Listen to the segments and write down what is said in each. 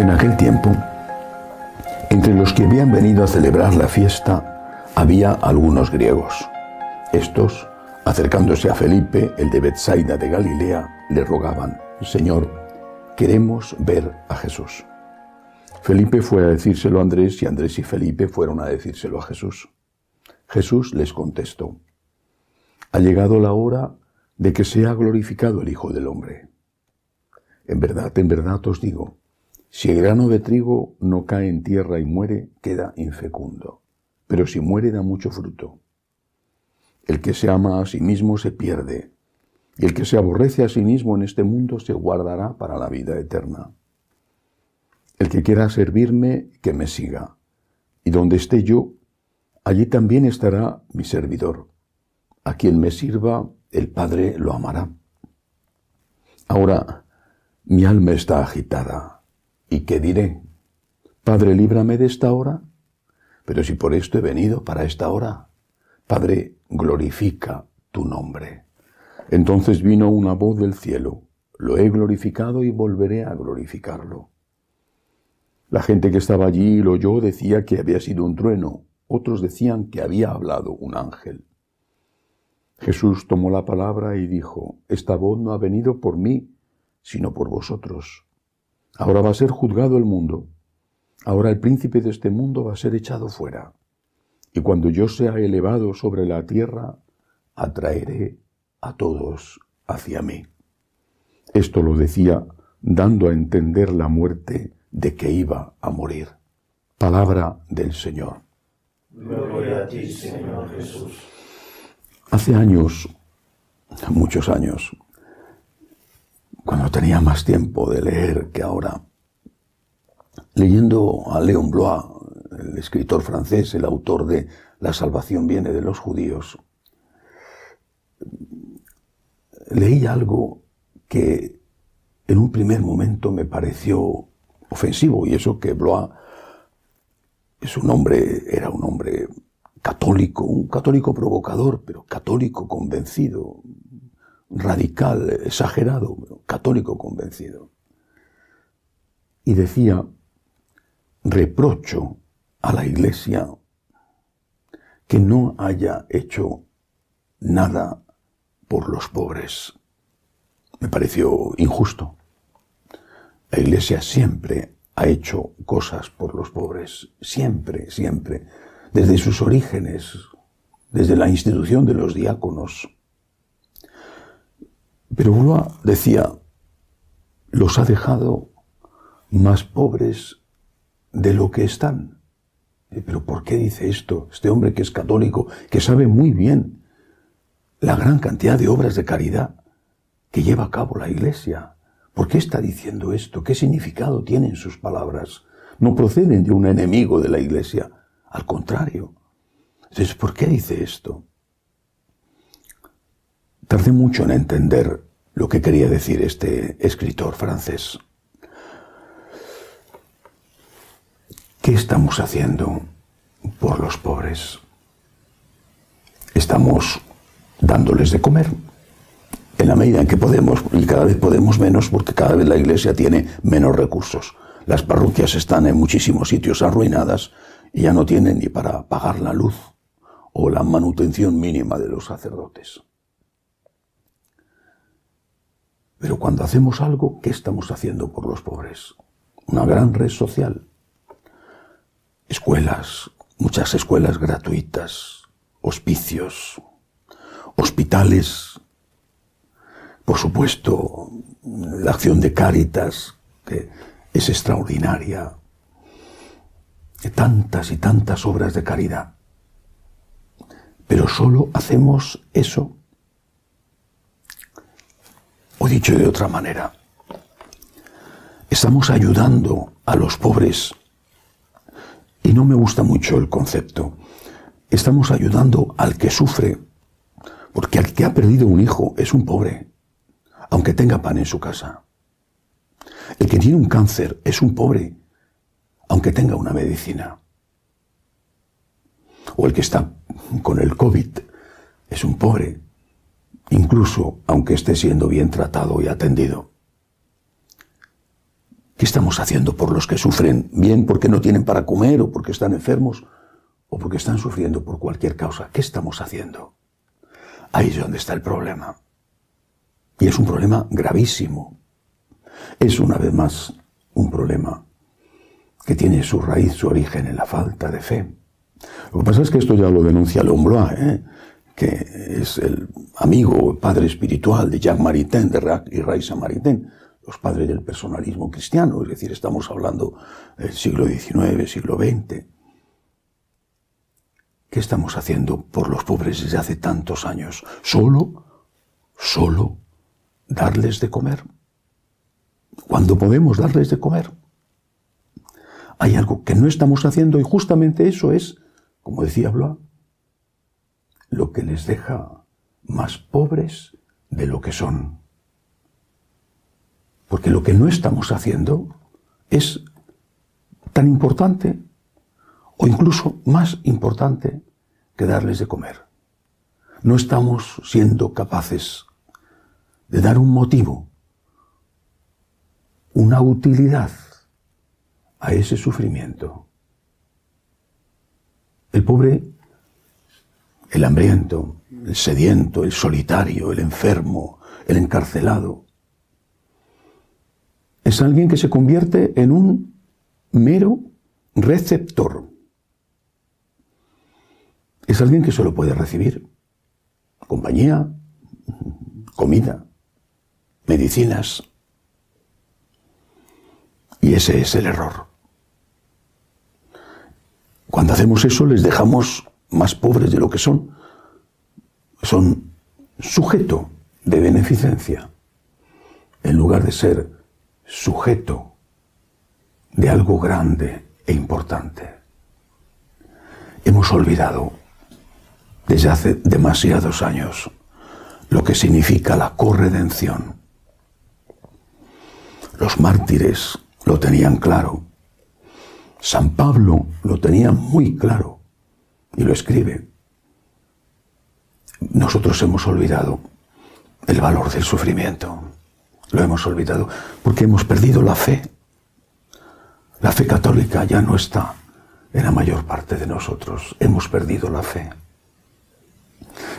En aquel tiempo, entre los que habían venido a celebrar la fiesta, había algunos griegos. Estos, acercándose a Felipe, el de Betsaida de Galilea, le rogaban: «Señor, queremos ver a Jesús». Felipe fue a decírselo a Andrés, y Andrés y Felipe fueron a decírselo a Jesús. Jesús les contestó: «Ha llegado la hora de que sea glorificado el Hijo del Hombre. En verdad os digo, si el grano de trigo no cae en tierra y muere, queda infecundo, pero si muere da mucho fruto. El que se ama a sí mismo se pierde, y el que se aborrece a sí mismo en este mundo se guardará para la vida eterna. El que quiera servirme, que me siga, y donde esté yo, allí también estará mi servidor. A quien me sirva, el Padre lo amará. Ahora, mi alma está agitada, ¿y qué diré? Padre, líbrame de esta hora. Pero si por esto he venido, para esta hora, Padre, glorifica tu nombre». Entonces vino una voz del cielo: «Lo he glorificado y volveré a glorificarlo». La gente que estaba allí lo oyó, decía que había sido un trueno, otros decían que había hablado un ángel. Jesús tomó la palabra y dijo: «Esta voz no ha venido por mí, sino por vosotros. Ahora va a ser juzgado el mundo. Ahora el príncipe de este mundo va a ser echado fuera. Y cuando yo sea elevado sobre la tierra, atraeré a todos hacia mí». Esto lo decía dando a entender la muerte de que iba a morir. Palabra del Señor. Gloria a ti, Señor Jesús. Hace años, muchos años, cuando tenía más tiempo de leer que ahora, leyendo a Léon Bloy, el escritor francés, el autor de La salvación viene de los judíos, leí algo que en un primer momento me pareció ofensivo, y eso que Bloy era un hombre católico, un católico provocador, pero católico convencido, radical, exagerado, católico convencido. Y decía: reprocho a la Iglesia que no haya hecho nada por los pobres. Me pareció injusto. La Iglesia siempre ha hecho cosas por los pobres, siempre, siempre, desde sus orígenes, desde la institución de los diáconos. Pero Bloy decía: los ha dejado más pobres de lo que están. ¿Pero por qué dice esto este hombre que es católico, que sabe muy bien la gran cantidad de obras de caridad que lleva a cabo la Iglesia? ¿Por qué está diciendo esto? ¿Qué significado tienen sus palabras? No proceden de un enemigo de la Iglesia, al contrario. Entonces, ¿por qué dice esto? Tardé mucho en entender lo que quería decir este escritor francés. ¿Qué estamos haciendo por los pobres? Estamos dándoles de comer en la medida en que podemos, y cada vez podemos menos, porque cada vez la Iglesia tiene menos recursos. Las parroquias están en muchísimos sitios arruinadas y ya no tienen ni para pagar la luz o la manutención mínima de los sacerdotes. Pero cuando hacemos algo, ¿qué estamos haciendo por los pobres? Una gran red social. Escuelas, muchas escuelas gratuitas, hospicios, hospitales. Por supuesto, la acción de Cáritas, que es extraordinaria. Tantas y tantas obras de caridad. Pero solo hacemos eso. O dicho de otra manera, estamos ayudando a los pobres, y no me gusta mucho el concepto, estamos ayudando al que sufre, porque al que ha perdido un hijo es un pobre, aunque tenga pan en su casa. El que tiene un cáncer es un pobre, aunque tenga una medicina. O el que está con el COVID es un pobre, incluso aunque esté siendo bien tratado y atendido. ¿Qué estamos haciendo por los que sufren? Bien porque no tienen para comer, o porque están enfermos, o porque están sufriendo por cualquier causa. ¿Qué estamos haciendo? Ahí es donde está el problema. Y es un problema gravísimo. Es, una vez más, un problema que tiene su raíz, su origen en la falta de fe. Lo que pasa es que esto ya lo denuncia Lemblois, que es el amigo, el padre espiritual de Jacques Maritain, de Jacques y Raisa Maritain, los padres del personalismo cristiano, es decir, estamos hablando del siglo XIX, siglo XX. ¿Qué estamos haciendo por los pobres desde hace tantos años? ¿Solo darles de comer? ¿Cuándo podemos darles de comer? Hay algo que no estamos haciendo y justamente eso es, como decía Blois, lo que les deja más pobres de lo que son. Porque lo que no estamos haciendo es tan importante o incluso más importante que darles de comer. No estamos siendo capaces de dar un motivo, una utilidad a ese sufrimiento. El pobre, el hambriento, el sediento, el solitario, el enfermo, el encarcelado, es alguien que se convierte en un mero receptor. Es alguien que solo puede recibir compañía, comida, medicinas. Y ese es el error. Cuando hacemos eso les dejamos más pobres de lo que son. Son sujeto de beneficencia en lugar de ser sujeto de algo grande e importante. Hemos olvidado desde hace demasiados años lo que significa la corredención. Los mártires lo tenían claro. San Pablo lo tenía muy claro y lo escribe. Nosotros hemos olvidado el valor del sufrimiento. Lo hemos olvidado porque hemos perdido la fe. La fe católica ya no está en la mayor parte de nosotros. Hemos perdido la fe.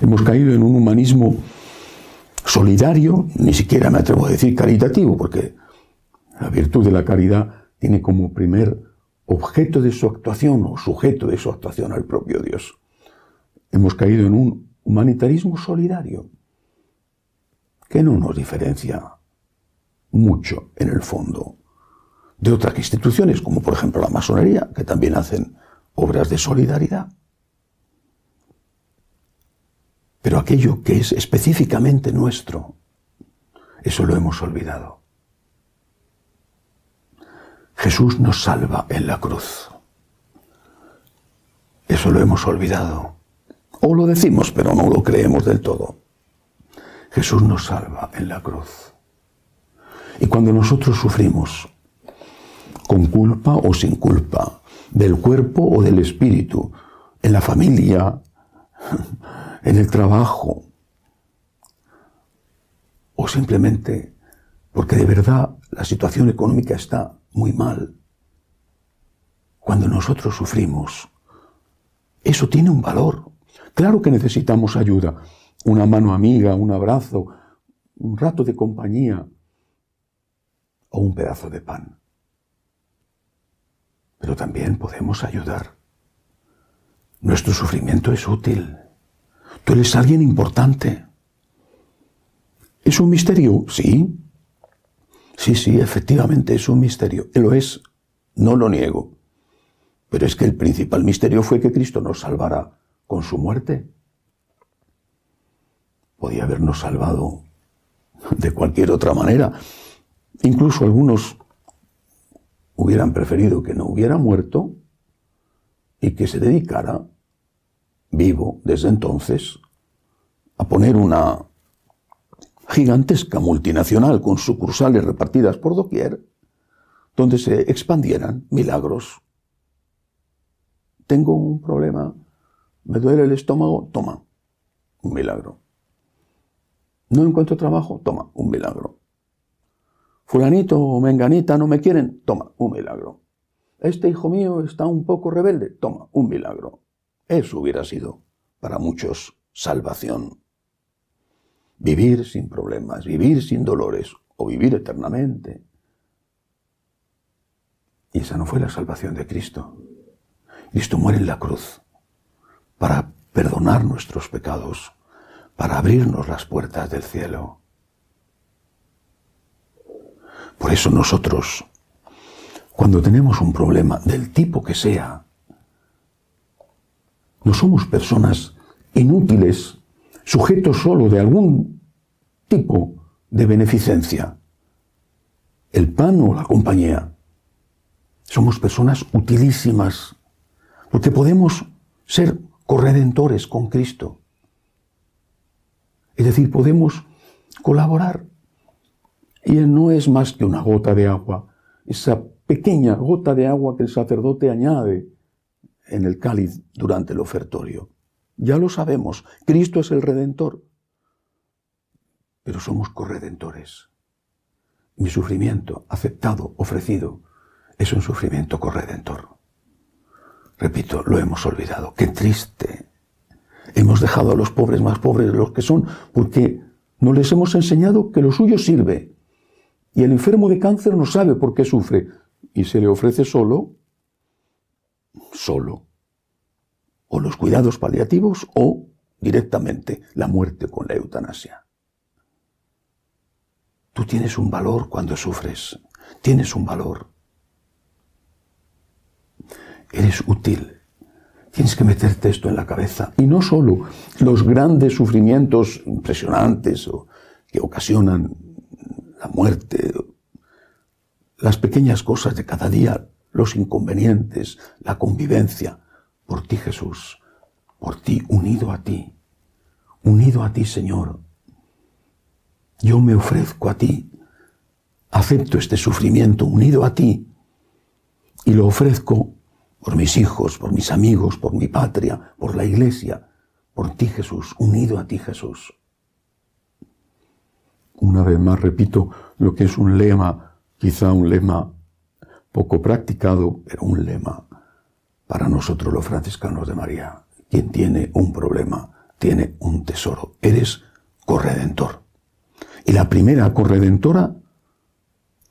Hemos caído en un humanismo solidario, ni siquiera me atrevo a decir caritativo, porque la virtud de la caridad tiene como primer objeto de su actuación o sujeto de su actuación al propio Dios. Hemos caído en un humanitarismo solidario que no nos diferencia mucho en el fondo de otras instituciones, como por ejemplo la masonería, que también hacen obras de solidaridad. Pero aquello que es específicamente nuestro, eso lo hemos olvidado. Jesús nos salva en la cruz. Eso lo hemos olvidado. O lo decimos, pero no lo creemos del todo. Jesús nos salva en la cruz. Y cuando nosotros sufrimos, con culpa o sin culpa, del cuerpo o del espíritu, en la familia, en el trabajo, o simplemente porque de verdad la situación económica está muy mal. Cuando nosotros sufrimos, eso tiene un valor. Claro que necesitamos ayuda, una mano amiga, un abrazo, un rato de compañía o un pedazo de pan. Pero también podemos ayudar. Nuestro sufrimiento es útil. Tú eres alguien importante. ¿Es un misterio? Sí. Sí, efectivamente es un misterio. Lo es, no lo niego. Pero es que el principal misterio fue que Cristo nos salvara con su muerte. Podía habernos salvado de cualquier otra manera. Incluso algunos hubieran preferido que no hubiera muerto y que se dedicara, vivo desde entonces, a poner una gigantesca multinacional con sucursales repartidas por doquier, donde se expandieran milagros. Tengo un problema, me duele el estómago, toma, un milagro. No encuentro trabajo, toma, un milagro. fulanito o menganita no me quieren, toma, un milagro. Este hijo mío está un poco rebelde, toma, un milagro. Eso hubiera sido para muchos salvación. Vivir sin problemas, vivir sin dolores o vivir eternamente. Y esa no fue la salvación de Cristo. Cristo muere en la cruz para perdonar nuestros pecados, para abrirnos las puertas del cielo. Por eso nosotros, cuando tenemos un problema del tipo que sea, no somos personas inútiles, sujetos solo de algún tipo de beneficencia, el pan o la compañía. Somos personas utilísimas, porque podemos ser corredentores con Cristo. Es decir, podemos colaborar. Y Él no es más que una gota de agua, esa pequeña gota de agua que el sacerdote añade en el cáliz durante el ofertorio. Ya lo sabemos, Cristo es el Redentor, pero somos corredentores. Mi sufrimiento, aceptado, ofrecido, es un sufrimiento corredentor. Repito, lo hemos olvidado. ¡Qué triste! Hemos dejado a los pobres más pobres de los que son, porque no les hemos enseñado que lo suyo sirve. Y el enfermo de cáncer no sabe por qué sufre, y se le ofrece solo, o los cuidados paliativos, o directamente la muerte con la eutanasia. Tú tienes un valor cuando sufres, tienes un valor. Eres útil. Tienes que meterte esto en la cabeza. Y no solo los grandes sufrimientos impresionantes que ocasionan la muerte, las pequeñas cosas de cada día, los inconvenientes, la convivencia. Por ti, Jesús, por ti, unido a ti, Señor. Yo me ofrezco a ti, acepto este sufrimiento unido a ti y lo ofrezco por mis hijos, por mis amigos, por mi patria, por la Iglesia, por ti, Jesús, unido a ti, Jesús. Una vez más repito lo que es un lema, quizá un lema poco practicado, pero un lema para nosotros los franciscanos de María. Quien tiene un problema, tiene un tesoro. Eres corredentor. Y la primera corredentora,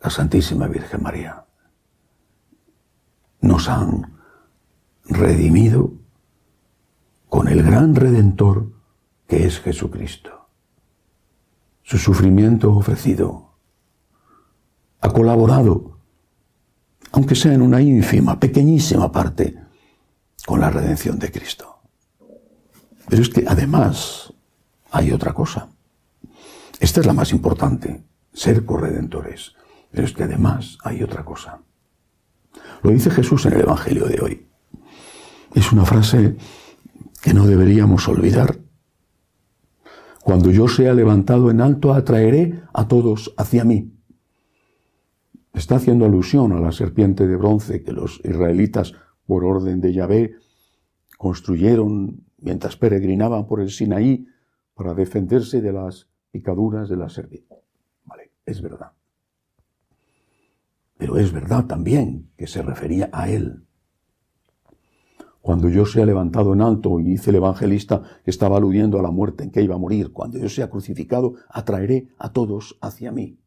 la Santísima Virgen María. Nos han redimido con el gran Redentor que es Jesucristo. Su sufrimiento ofrecido ha colaborado, aunque sea en una ínfima, pequeñísima parte, con la redención de Cristo. Pero es que además hay otra cosa. Esta es la más importante, ser corredentores. Pero es que además hay otra cosa. Lo dice Jesús en el Evangelio de hoy. Es una frase que no deberíamos olvidar. Cuando yo sea levantado en alto, atraeré a todos hacia mí. Está haciendo alusión a la serpiente de bronce que los israelitas, por orden de Yahvé, construyeron mientras peregrinaban por el Sinaí para defenderse de las picaduras de la serpiente. Vale, es verdad. Pero es verdad también que se refería a él. Cuando yo sea levantado en alto, y dice el evangelista que estaba aludiendo a la muerte en que iba a morir, cuando yo sea crucificado, atraeré a todos hacia mí.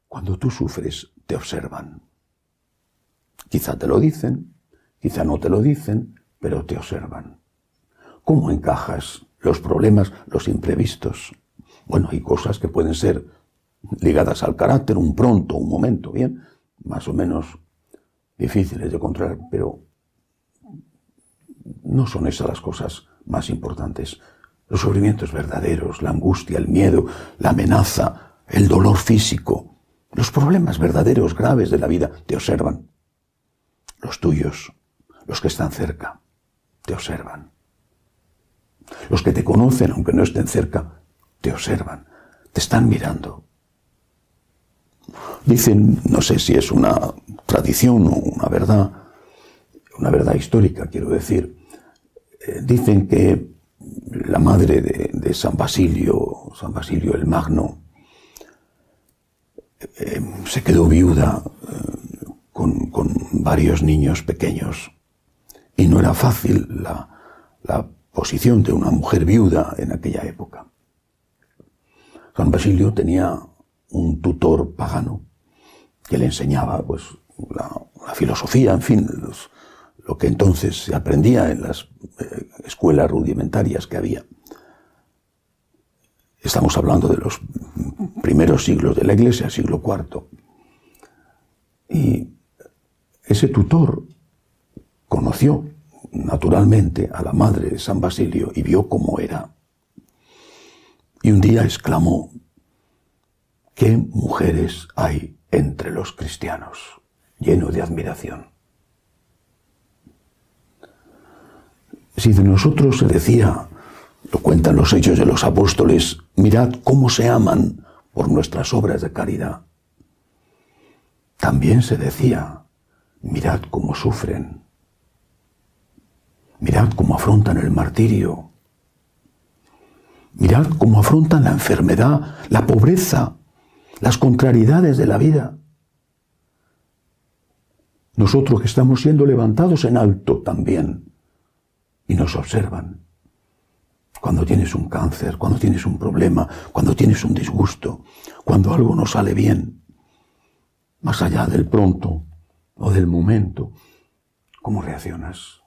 Cuando tú sufres, te observan. Quizá te lo dicen, quizá no te lo dicen, pero te observan. ¿Cómo encajas los problemas, los imprevistos? Bueno, hay cosas que pueden ser ligadas al carácter, un pronto, un momento, bien, más o menos difíciles de controlar, pero no son esas las cosas más importantes. Los sufrimientos verdaderos, la angustia, el miedo, la amenaza, el dolor físico, los problemas verdaderos, graves de la vida, te observan. Los tuyos, los que están cerca, te observan. Los que te conocen, aunque no estén cerca, te observan, te están mirando. Dicen, no sé si es una tradición o una verdad histórica, quiero decir, dicen que la madre de San Basilio el Magno, se quedó viuda con varios niños pequeños. Y no era fácil la posición de una mujer viuda en aquella época. San Basilio tenía un tutor pagano que le enseñaba pues, la filosofía, en fin, lo que entonces se aprendía en las escuelas rudimentarias que había. Estamos hablando de los primeros siglos de la Iglesia, siglo IV. Y ese tutor conoció naturalmente a la madre de San Basilio y vio cómo era. Y un día exclamó: ¿qué mujeres hay entre los cristianos? Lleno de admiración. Si de nosotros se decía, lo cuentan los Hechos de los Apóstoles, mirad cómo se aman por nuestras obras de caridad, también se decía, mirad cómo sufren, mirad cómo afrontan el martirio, mirad cómo afrontan la enfermedad, la pobreza, las contrariedades de la vida. Nosotros que estamos siendo levantados en alto también, y nos observan. Cuando tienes un cáncer, cuando tienes un problema, cuando tienes un disgusto, cuando algo no sale bien, más allá del pronto o del momento, ¿cómo reaccionas?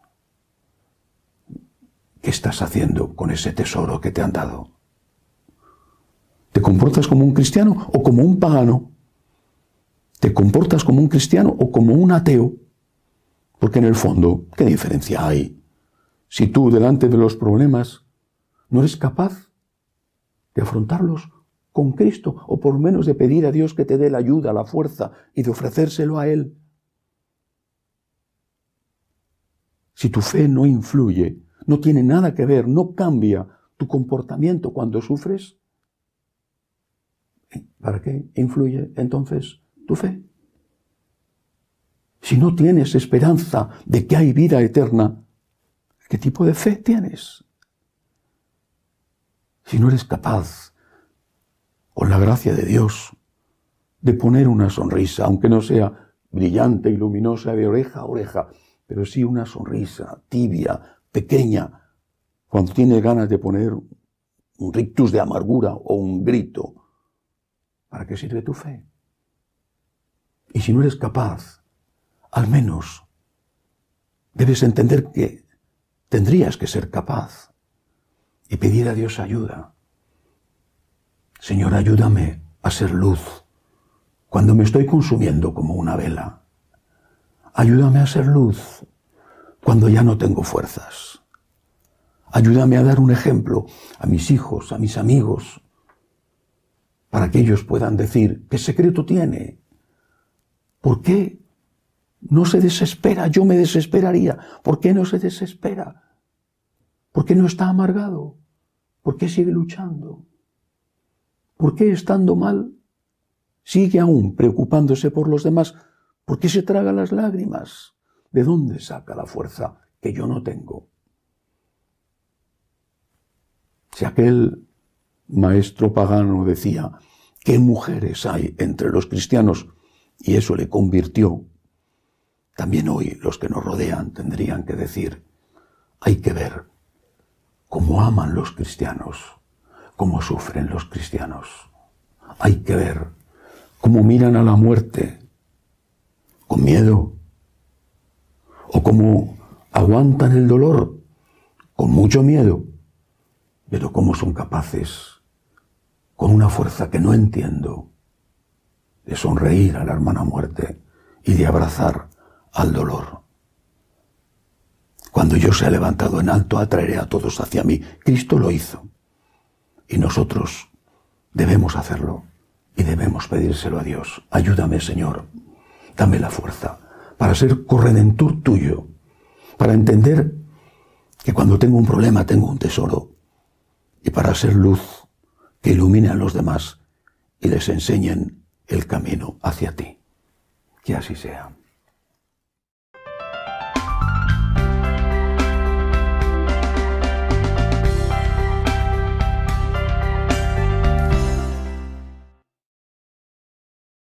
¿Qué estás haciendo con ese tesoro que te han dado? ¿Te comportas como un cristiano o como un pagano? ¿Te comportas como un cristiano o como un ateo? Porque en el fondo, ¿qué diferencia hay? Si tú, delante de los problemas, no eres capaz de afrontarlos con Cristo, o por lo menos de pedir a Dios que te dé la ayuda, la fuerza, y de ofrecérselo a Él. Si tu fe no influye, no tiene nada que ver, no cambia tu comportamiento cuando sufres, ¿para qué influye entonces tu fe? Si no tienes esperanza de que hay vida eterna, ¿qué tipo de fe tienes? Si no eres capaz, con la gracia de Dios, de poner una sonrisa, aunque no sea brillante y luminosa de oreja a oreja, pero sí una sonrisa tibia, pequeña, cuando tienes ganas de poner un rictus de amargura o un grito, ¿para qué sirve tu fe? Y si no eres capaz, al menos debes entender que tendrías que ser capaz y pedir a Dios ayuda. Señor, ayúdame a ser luz cuando me estoy consumiendo como una vela. Ayúdame a ser luz cuando ya no tengo fuerzas. Ayúdame a dar un ejemplo a mis hijos, a mis amigos, para que ellos puedan decir, ¿qué secreto tiene? ¿Por qué no se desespera? Yo me desesperaría. ¿Por qué no se desespera? ¿Por qué no está amargado? ¿Por qué sigue luchando? ¿Por qué, estando mal, sigue aún preocupándose por los demás? ¿Por qué se traga las lágrimas? ¿De dónde saca la fuerza que yo no tengo? Si aquel maestro pagano decía, ¿qué mujeres hay entre los cristianos? Y eso le convirtió, también hoy los que nos rodean tendrían que decir, hay que ver cómo aman los cristianos, cómo sufren los cristianos. Hay que ver cómo miran a la muerte con miedo, o cómo aguantan el dolor con mucho miedo, pero cómo son capaces, con una fuerza que no entiendo, de sonreír a la hermana muerte y de abrazar al dolor. Cuando yo sea levantado en alto, atraeré a todos hacia mí. Cristo lo hizo. Y nosotros debemos hacerlo y debemos pedírselo a Dios. Ayúdame, Señor. Dame la fuerza para ser corredentor tuyo, para entender que cuando tengo un problema tengo un tesoro, y para ser luz que ilumine a los demás y les enseñen el camino hacia ti. Que así sea.